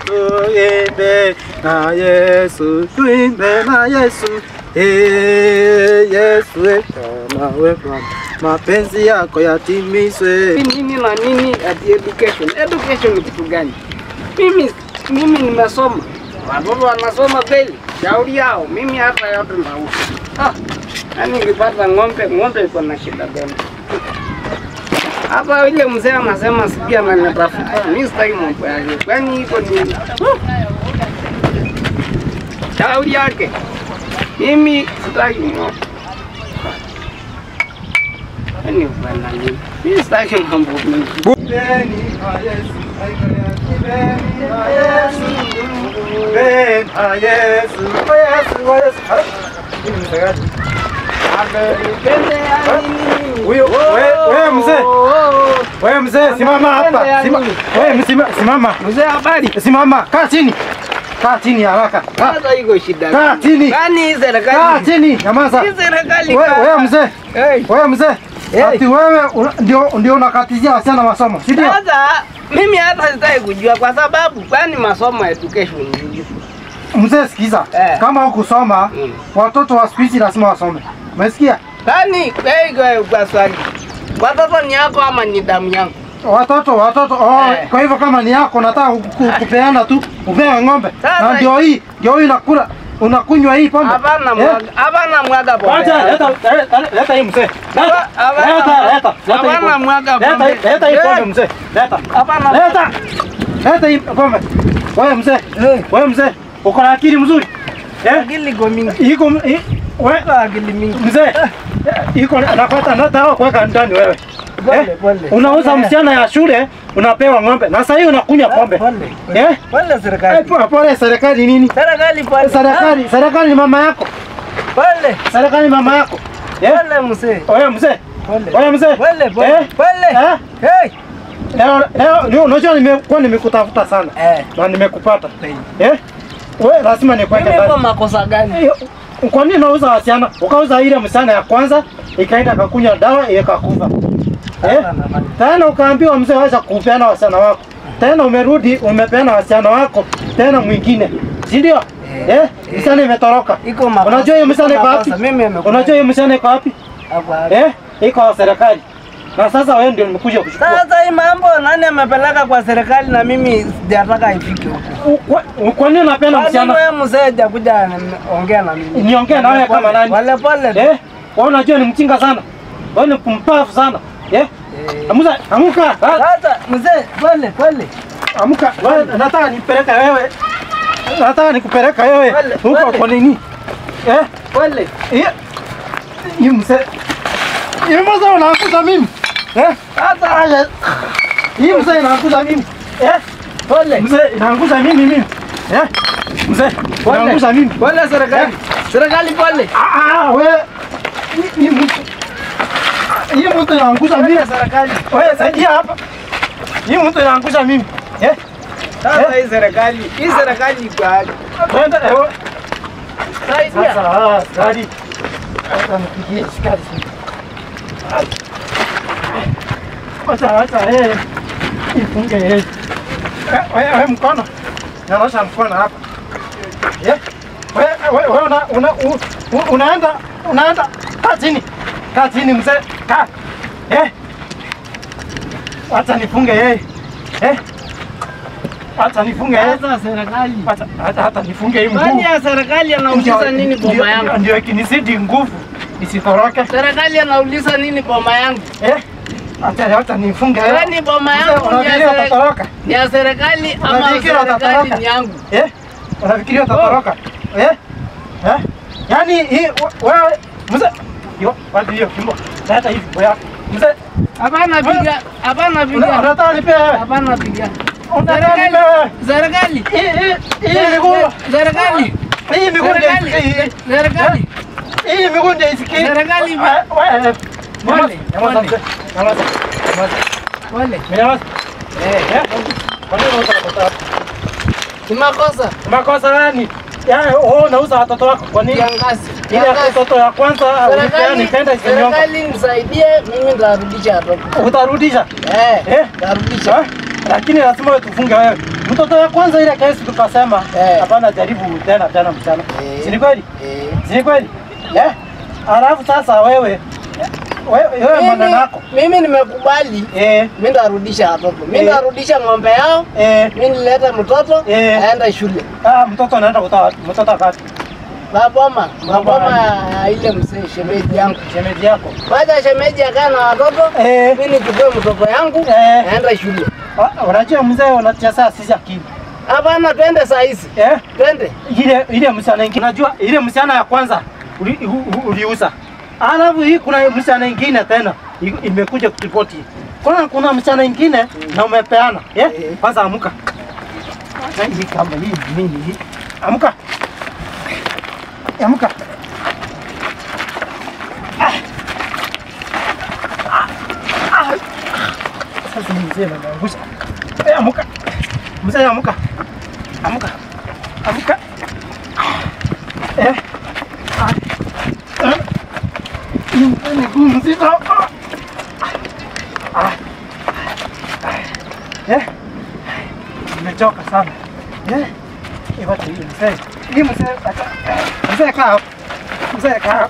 tuimbe na Yesu, tuimbe na Yesu. Yesu kama wewe, mapenzi yako yatimizwe. Nini na nini at education? Education ni kitu gani? Mimi nimesoma. Watoto wanasoma kweli. Shauri yao. Mimi hata yote nauza. Yaani nikipata ng'ombe iko na shida gani? Hapa yule mzee anasema sikia ananitafuta. Mimi sitaki mambo yake. Kwani iko nini? Shauri yake. Mimi sitaki mambo. Yaani bwana nini? Mimi sitaki mambo mengi. Wewe mzee, simama hapa. Wewe simama. Mzee habari? Simama, kaa chini. Kaa chini haraka. Sasa iko shida. Kaa chini. Kani serikali? Kaa chini, nyamaza. Serikali. Wewe mzee. Wewe mzee. Ati wewe ndio unakatizia wasichana masomo, si ndio? Sasa mimi hata sitaki kujua kwa sababu kwani masomo education ni mzee, sikiza. Kama hukusoma, watoto wa siku hizi lazima wasome. Umesikia? Kani kwa swali. Watoto ni yako ama ni damu yangu? Watoto. Kwa hivyo kama ni yako nataka kupeana tu, upewe ng'ombe. Na ndio hii nakula. Unakunywa hii pombe? Hapana mwaga pombe. Leta hii mzee. Leta hii pombe mzee. Leta hii pombe. Wewe mzee, uko na akili mzuri? Akili iko mingi. Wewe akili mingi. Mzee, napata nataka kuweka ndani wewe. Pole. Unauza msichana ya shule, unapewa ng'ombe. Na sasa hii unakunywa pombe. Pole serikali. Pole serikali nini? Serikali ni mama yako. Pole. Serikali mama yako. Pole mzee. Wewe mzee. Pole. Leo unajua nimekutafuta sana. Na nimekupata. Wewe lazima nikweke ndani. Mimi makosa gani? Kwa nini unauza wasichana? Ukauza ile msichana ya kwanza, ikaenda akakunywa dawa ikakufa. Tena ukaambiwa mzee wacha kupeana wasichana wako. Tena umerudi umepeana wasichana wako tena mwingine. Si ndio? Msichana imetoroka. Unajua hiyo msichana iko wapi? Unajua hiyo msichana iko wapi? Iko kwa serikali. Na sasa wewe ndio umekuja kuchukua. Sasa hii mambo nani amepeleka kwa serikali na mimi sijataka ifike huko. Kwa nini unapenda msichana? Wewe mzee hajakuja ongea na mimi. Niongee na wewe kama nani? Pole. Wewe unajua ni mchinga sana. Wewe ni mpumbavu sana. Amuka. Sasa mzee, pole. Amuka. Wewe nataka nipeleke wewe. Nataka nikupeleka wewe. Huko kwa nini? Pole. Ni mzee. Ni mzee unakuza mimi. Sasa hii mzee inakuza mimi. Pole. Mzee inakuza mimi. Mzee inakuza mimi. Pole serikali. Serikali pole. Wewe hii mtu inaangusha mimi serikali. Wewe saidia hapa. Hii mtu inaangusha mimi. Sasa hii serikali kwa hali. Twende Saidia. Sasa gari. Sasa nipigie shikari. Acha ifunge wewe mkono. Nyosha mkono hapa. Wewe unaenda kaa chini mzee. Kaa. Acha nifunge yeye. Acha nifunge yeye. Sasa serikali. Acha nifunge hii mguu. Kwani ya serikali anauliza nini boma yangu? Ndio ikinizidi nguvu isitoroke. Serikali anauliza nini boma yangu? Acha nifunge. Kwani boma yangu ni ya serikali ama serikali ni yangu? Unafikiria utatoroka? Yaani hii wewe mzee. Wapi hiyo kimbo? Leta hivi kwa yako. Mzee, hapana piga. Unataka nipe wewe? Hapana piga. Serikali. Hii miguu ndio isikii. Serikali. Pole. Ni makosa gani? Unauza watoto wako kwa nini? Ile watoto ya kwanza nikaenda Isinyonga. Serikali nisaidie mimi nitarudisha watoto. Utarudisha? Nitarudisha. Lakini lazima tufunge wewe. Mtoto ya kwanza ile kesi tukasema hapana jaribu tena msichana. Si ni kweli? Si ni kweli? Alafu sasa wewe maneno yako. Mimi nimekubali. Mimi ndarudisha watoto. Mimi ndarudisha ng'ombe yao. Mimi nileta mtoto aenda shule. Mtoto anaenda kutoa mtoto wakati. Baba ile mzee shemeji yangu. Shemeji yako. Baada shemeji akaa na watoto, mimi nichukue mtoto yangu aenda shule. Unajua mzee unacheza sisi akili. Hapana, twende saa hizi. Twende. Ile msichana nyingine. Unajua ile msichana ya kwanza uliuza. Alafu hii kuna msichana nyingine tena imekuja kuripoti. Kuna msichana nyingine na umepeana. Kwanza amuka. Hii kama hii nini hii? Amuka. Amuka. Sasa mzee anaangusha. Amuka. Mzee amuka. Amuka. Amuka. Ni gumu zito. Nimechoka sana. Iwache hii mzee. Hii mzee kaa. Mzee kaa.